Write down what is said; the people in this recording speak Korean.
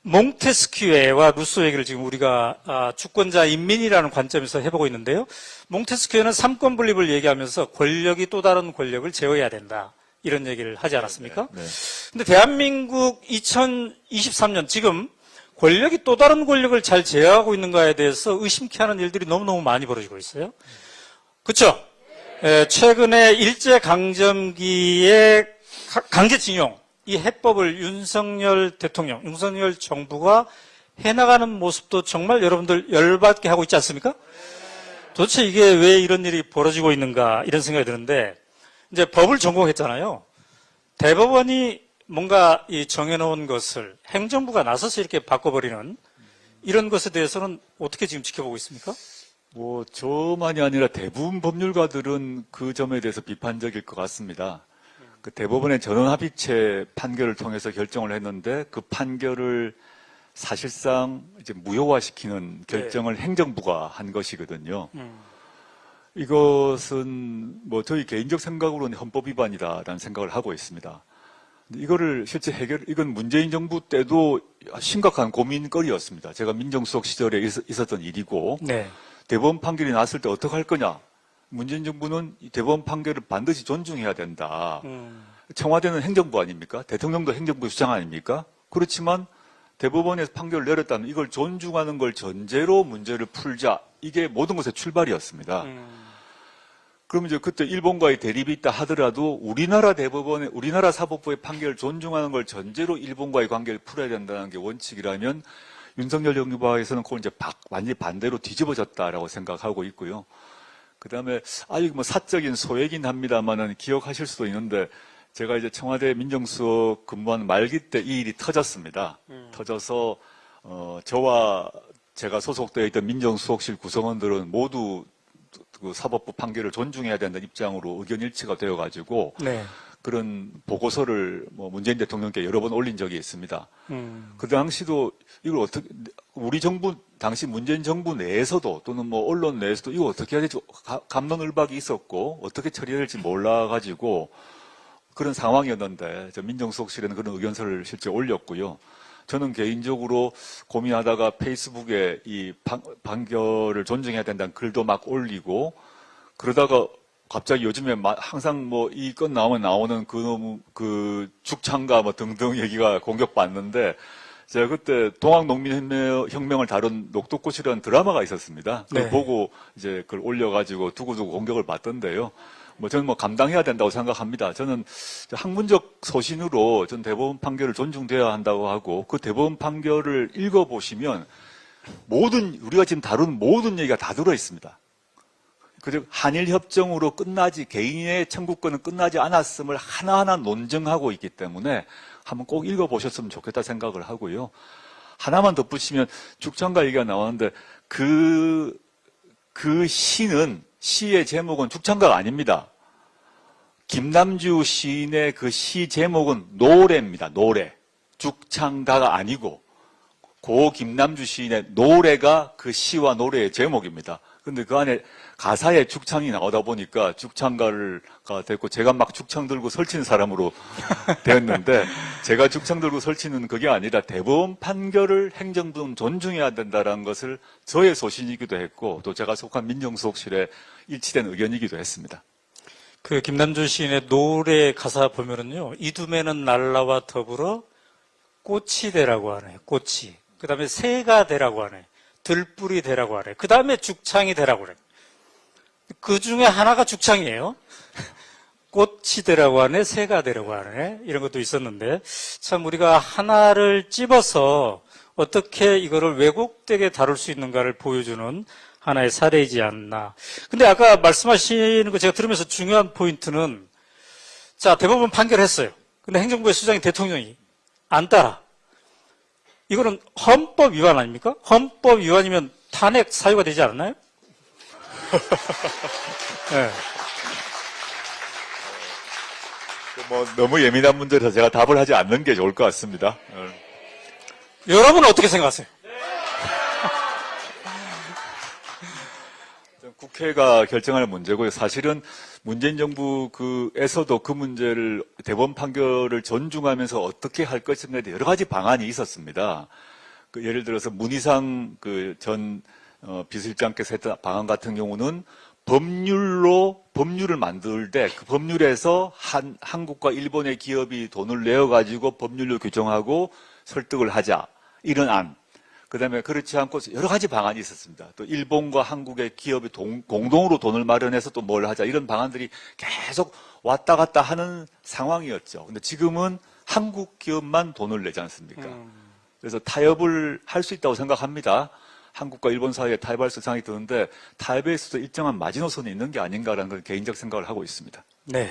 몽테스키에와 루소 얘기를 지금 우리가 주권자 인민이라는 관점에서 해보고 있는데요. 몽테스키에는 삼권 분립을 얘기하면서 권력이 또 다른 권력을 제어해야 된다. 이런 얘기를 하지 않았습니까? 네. 근데 대한민국 2023년 지금 권력이 또 다른 권력을 잘 제어하고 있는가에 대해서 의심케 하는 일들이 너무너무 많이 벌어지고 있어요. 그렇죠? 최근에 일제강점기의 강제징용, 이 해법을 윤석열 대통령, 윤석열 정부가 해나가는 모습도 정말 여러분들 열받게 하고 있지 않습니까? 도대체 이게 왜 이런 일이 벌어지고 있는가 이런 생각이 드는데, 이제 법을 전공했잖아요. 대법원이 뭔가 이 정해놓은 것을 행정부가 나서서 이렇게 바꿔버리는 이런 것에 대해서는 어떻게 지금 지켜보고 있습니까? 뭐 저만이 아니라 대부분 법률가들은 그 점에 대해서 비판적일 것 같습니다. 그 대법원의 전원합의체 판결을 통해서 결정을 했는데 그 판결을 사실상 이제 무효화시키는 결정을 행정부가 한 것이거든요. 이것은 뭐 저희 개인적 생각으로는 헌법 위반이다라는 생각을 하고 있습니다. 이거를 실제 이건 문재인 정부 때도 심각한 고민거리였습니다. 제가 민정수석 시절에 있었던 일이고, 네. 대법원 판결이 났을 때 어떻게 할 거냐? 문재인 정부는 이 대법원 판결을 반드시 존중해야 된다. 청와대는 행정부 아닙니까? 대통령도 행정부 수장 아닙니까? 그렇지만 대법원에서 판결을 내렸다면 이걸 존중하는 걸 전제로 문제를 풀자. 이게 모든 것의 출발이었습니다. 그럼 이제 그때 일본과의 대립이 있다 하더라도 우리나라 사법부의 판결을 존중하는 걸 전제로 일본과의 관계를 풀어야 된다는 게 원칙이라면 윤석열 정부에서는 그걸 이제 완전히 반대로 뒤집어졌다라고 생각하고 있고요. 그 다음에, 이거 뭐 사적인 소외긴 합니다만은 기억하실 수도 있는데, 제가 이제 청와대 민정수석 근무한 말기 때 이 일이 터졌습니다. 터져서, 저와 제가 소속되어 있던 민정수석실 구성원들은 모두 그 사법부 판결을 존중해야 된다는 입장으로 의견 일치가 되어가지고, 네. 그런 보고서를 뭐 문재인 대통령께 여러 번 올린 적이 있습니다. 그 당시도 이걸 어떻게, 우리 정부, 당시 문재인 정부 내에서도 또는 뭐 언론 내에서도 이거 어떻게 해야 될지 갑론을박이 있었고 어떻게 처리해야 될지 몰라가지고 그런 상황이었는데 민정수석실에는 그런 의견서를 실제 올렸고요. 저는 개인적으로 고민하다가 페이스북에 이 판결을 존중해야 된다는 글도 막 올리고 그러다가 갑자기 요즘에 항상 뭐 이 건 나오는 그 죽창가 뭐 등등 얘기가 공격받는데 제가 그때 동학농민혁명을 다룬 녹두꽃이라는 드라마가 있었습니다. 그걸 네. 보고 이제 그걸 올려가지고 두고두고 공격을 받던데요. 뭐 저는 뭐 감당해야 된다고 생각합니다. 저는 학문적 소신으로 전 대법원 판결을 존중돼야 한다고 하고 그 대법원 판결을 읽어보시면 우리가 지금 다루는 모든 얘기가 다 들어 있습니다. 즉 한일협정으로 개인의 청구권은 끝나지 않았음을 하나하나 논증하고 있기 때문에 한번 꼭 읽어보셨으면 좋겠다 생각을 하고요. 하나만 덧붙이면 죽창가 얘기가 나왔는데 그 시의 제목은 죽창가가 아닙니다. 김남주 시인의 그 시 제목은 노래입니다. 노래. 죽창가가 아니고 고 김남주 시인의 노래가 그 시와 노래의 제목입니다. 근데 그 안에 가사에 죽창이 나오다 보니까 죽창가가 됐고 제가 막 죽창 들고 설치는 사람으로 되었는데 제가 죽창 들고 설치는 그게 아니라 대법원 판결을 행정부는 존중해야 된다는 것을 저의 소신이기도 했고 또 제가 속한 민정수석실에 일치된 의견이기도 했습니다. 그 김남준 시인의 노래 가사 보면은요, 이둠에는 날라와 더불어 꽃이 되라고 하네, 꽃이. 그 다음에 새가 되라고 하네, 들불이 되라고 하네, 그 다음에 죽창이 되라고 그래. 그 중에 하나가 죽창이에요. 꽃이 되라고 하네, 새가 되라고 하네, 이런 것도 있었는데, 참 우리가 하나를 찝어서 어떻게 이거를 왜곡되게 다룰 수 있는가를 보여주는 하나의 사례이지 않나. 근데 아까 말씀하시는 거 제가 들으면서 중요한 포인트는, 자, 대법원 판결했어요. 근데 행정부의 수장이 대통령이 안 따라. 이거는 헌법 위반 아닙니까? 헌법 위반이면 탄핵 사유가 되지 않나요? 네. 뭐 너무 예민한 문제라서 제가 답을 하지 않는 게 좋을 것 같습니다. 여러분은 어떻게 생각하세요? 국회가 결정할 문제고요. 사실은 문재인 정부에서도 그 문제를 대법원 판결을 존중하면서 어떻게 할 것인가에 대해 여러 가지 방안이 있었습니다. 그 예를 들어서 문희상 그 전 비서실장께서 했던 방안 같은 경우는 법률을 만들 때 그 법률에서 한국과 일본의 기업이 돈을 내어 가지고 법률로 규정하고 설득을 하자 이런 안. 그다음에 그렇지 않고 여러 가지 방안이 있었습니다. 또 일본과 한국의 기업이 공동으로 돈을 마련해서 또 뭘 하자 이런 방안들이 계속 왔다 갔다 하는 상황이었죠. 근데 지금은 한국 기업만 돈을 내지 않습니까? 그래서 타협을 할 수 있다고 생각합니다. 한국과 일본 사이에 타협할 수 생각이 드는데 타협에 있어서 일정한 마지노선이 있는 게 아닌가라는 건 개인적 생각을 하고 있습니다. 네.